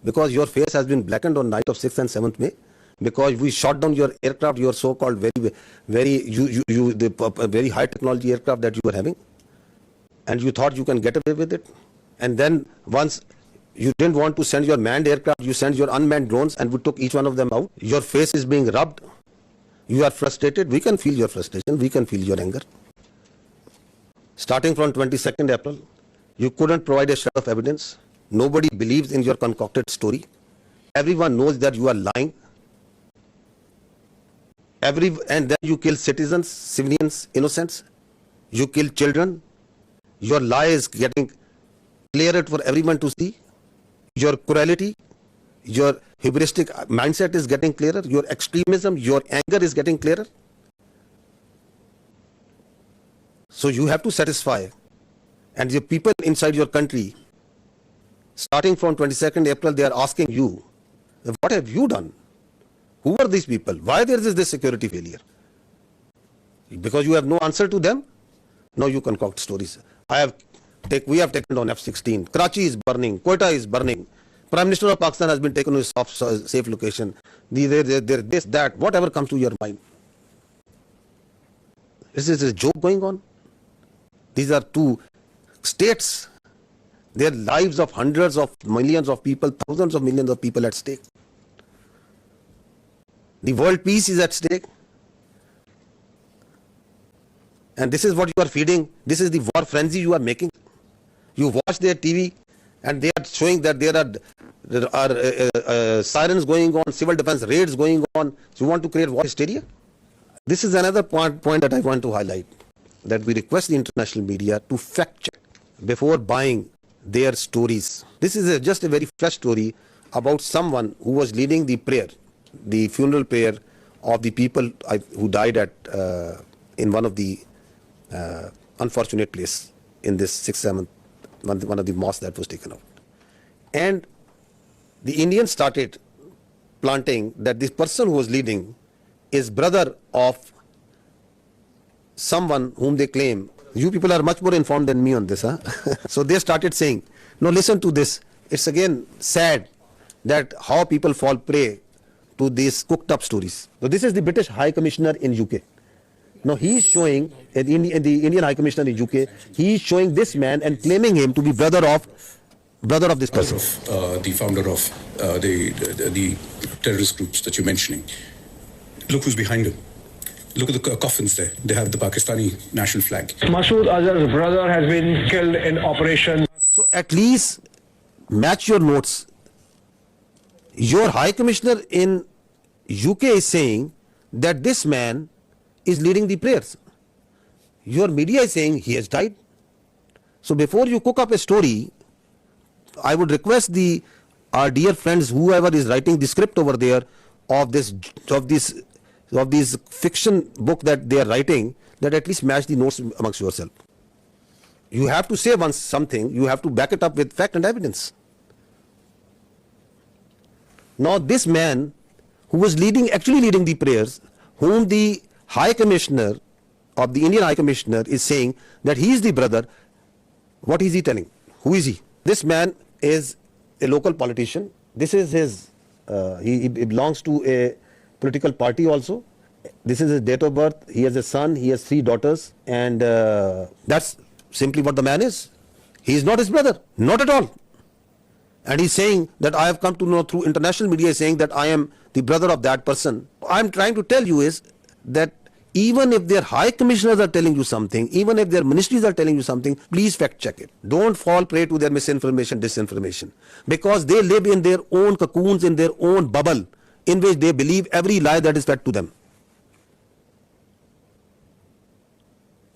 because your face has been blackened on night of 6th and 7th May, because we shot down your aircraft, your so-called very high technology aircraft that you were having, and you thought you can get away with it. And then once you didn't want to send your manned aircraft, you sent your unmanned drones, and we took each one of them out. Your face is being rubbed. You are frustrated. We can feel your frustration. We can feel your anger. Starting from 22nd April, you couldn't provide a shred of evidence. Nobody believes in your concocted story. Everyone knows that you are lying. And then you kill citizens, civilians, innocents. You kill children. Your lie is getting clearer for everyone to see. Your cruelty, your hubristic mindset is getting clearer. Your extremism, your anger is getting clearer. So you have to satisfy. And the people inside your country, starting from 22nd April, they are asking you, what have you done? Who are these people? Why there is this security failure? Because you have no answer to them? No, you concoct stories. We have taken down F-16. Karachi is burning. Quetta is burning. Prime Minister of Pakistan has been taken to a safe location. This, that, whatever comes to your mind. Is this a joke going on? These are two states. Their lives of hundreds of millions of people, thousands of millions of people at stake. The world peace is at stake. And this is what you are feeding. This is the war frenzy you are making. You watch their TV and they are showing that there are sirens going on, civil defense raids going on. So you want to create war hysteria? This is another point that I want to highlight, that we request the international media to fact check before buying their stories. This is just a very fresh story about someone who was leading the prayer, the funeral prayer of the people who died in one of the unfortunate place in this 6th, 7th, one of the mosques that was taken out. And the Indians started planting that this person who was leading is brother of someone whom they claim. You people are much more informed than me on this, huh? So they started saying, no, listen to this. It's again sad that how people fall prey to these cooked up stories. So this is the British High Commissioner in UK. Now he is showing, the Indian High Commissioner in UK, he is showing this man and claiming him to be brother of this person. The founder of the terrorist groups that you're mentioning. Look who's behind him. Look at the coffins there. They have the Pakistani national flag. Masood Azhar's brother has been killed in operation. So at least match your notes. Your High Commissioner in UK is saying that this man is leading the prayers. Your media is saying he has died. So before you cook up a story, I would request our dear friends, whoever is writing the script over there of this fiction book that they are writing, that at least match the notes amongst yourself. You have to say once something, you have to back it up with fact and evidence. Now this man who was actually leading the prayers, whom the High Commissioner of the Indian High Commissioner is saying that he is the brother, what is he telling? Who is he? This man is a local politician. This is his, he belongs to a political party also. This is his date of birth. He has a son, he has 3 daughters, and that's simply what the man is. He is not his brother, not at all. And he's saying that I have come to know through international media, saying that I am the brother of that person. I'm trying to tell you is that even if their high commissioners are telling you something, even if their ministries are telling you something, please fact check it. Don't fall prey to their misinformation, disinformation, because they live in their own cocoons, in their own bubble, in which they believe every lie that is fed to them.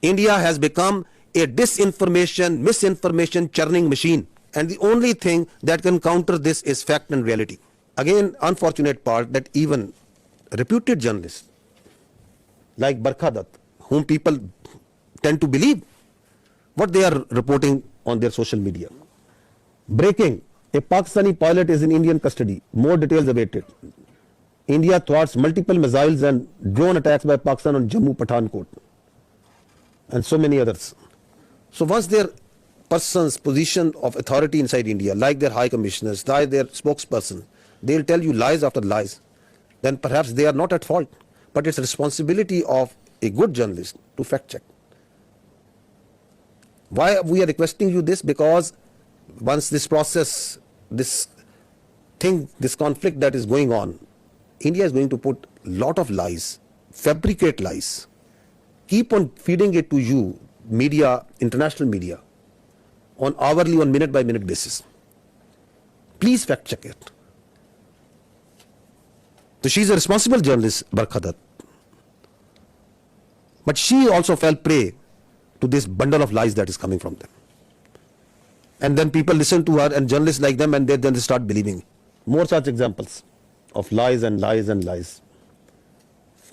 India has become a disinformation, misinformation churning machine. And the only thing that can counter this is fact and reality. Again, unfortunate part that even reputed journalists like Barh, whom people tend to believe what they are reporting on their social media. Breaking, a Pakistani pilot is in Indian custody. More details awaited. India thwarts multiple missiles and drone attacks by Pakistan on Jammu Pathankot, and so many others. So once their person's position of authority inside India, like their high commissioners, like their spokesperson, they'll tell you lies after lies, then perhaps they are not at fault. But it's a responsibility of a good journalist to fact check. Why we are requesting you this? Because once this process, this thing, this conflict that is going on, India is going to put a lot of lies, fabricate lies, keep on feeding it to you, media, international media, on hourly, on minute by minute basis. Please fact check it. So she's a responsible journalist, Barh, but she also fell prey to this bundle of lies that is coming from them. And then people listen to her and journalists like them, and then they start believing. More such examples of lies and lies and lies.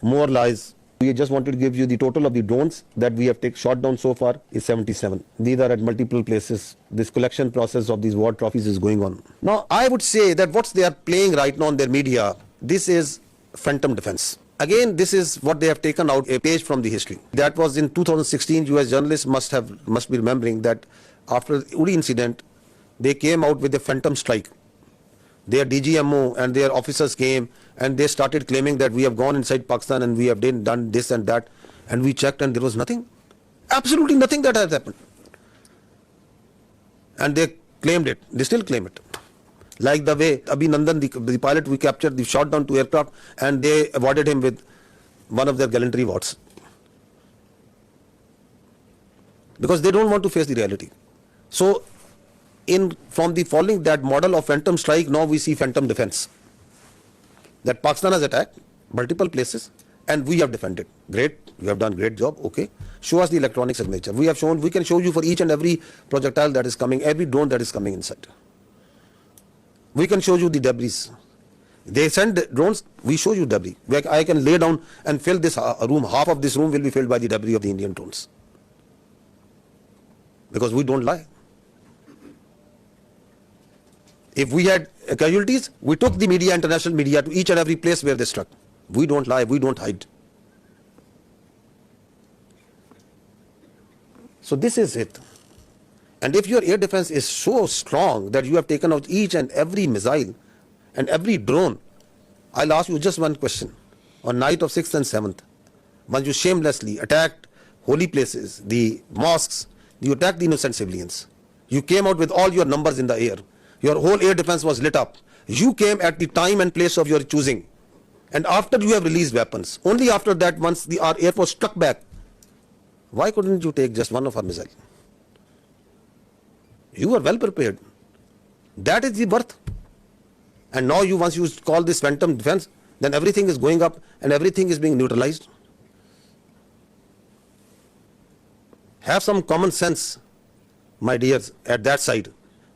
More lies. We just wanted to give you the total of the drones that we have shot down so far is 77. These are at multiple places. This collection process of these war trophies is going on. Now, I would say that what they are playing right now on their media, this is phantom defense. Again, this is what they have taken out a page from the history. That was in 2016. You as journalists must be remembering that after the Uri incident, they came out with a phantom strike. Their DGMO and their officers came and they started claiming that we have gone inside Pakistan and we have done this and that, and we checked and there was nothing. Absolutely nothing that has happened. And they claimed it. They still claim it. Like the way Abhinandan, the pilot we captured, they shot down 2 aircraft and they awarded him with one of their gallantry awards. Because they don't want to face the reality. So, from the following that model of phantom strike, now we see phantom defense. That Pakistan has attacked multiple places and we have defended. Great, you have done great job, okay. Show us the electronic signature. We can show you for each and every projectile that is coming, every drone that is coming inside. We can show you the debris. They send drones, we show you debris. I can lay down and fill this room, half of this room will be filled by the debris of the Indian drones. Because we don't lie. If we had casualties, we took the media, international media, to each and every place where they struck. We don't lie, we don't hide. So this is it. And if your air defense is so strong that you have taken out each and every missile and every drone, I'll ask you just one question. On night of 6th and 7th, once you shamelessly attacked holy places, the mosques, you attacked the innocent civilians. You came out with all your numbers in the air. Your whole air defense was lit up. You came at the time and place of your choosing. And after you have released weapons, only after that, once our air force struck back, why couldn't you take just one of our missiles? You were well prepared. That is the birth. And now once you call this phantom defense, then everything is going up and everything is being neutralized. Have some common sense, my dears, at that side.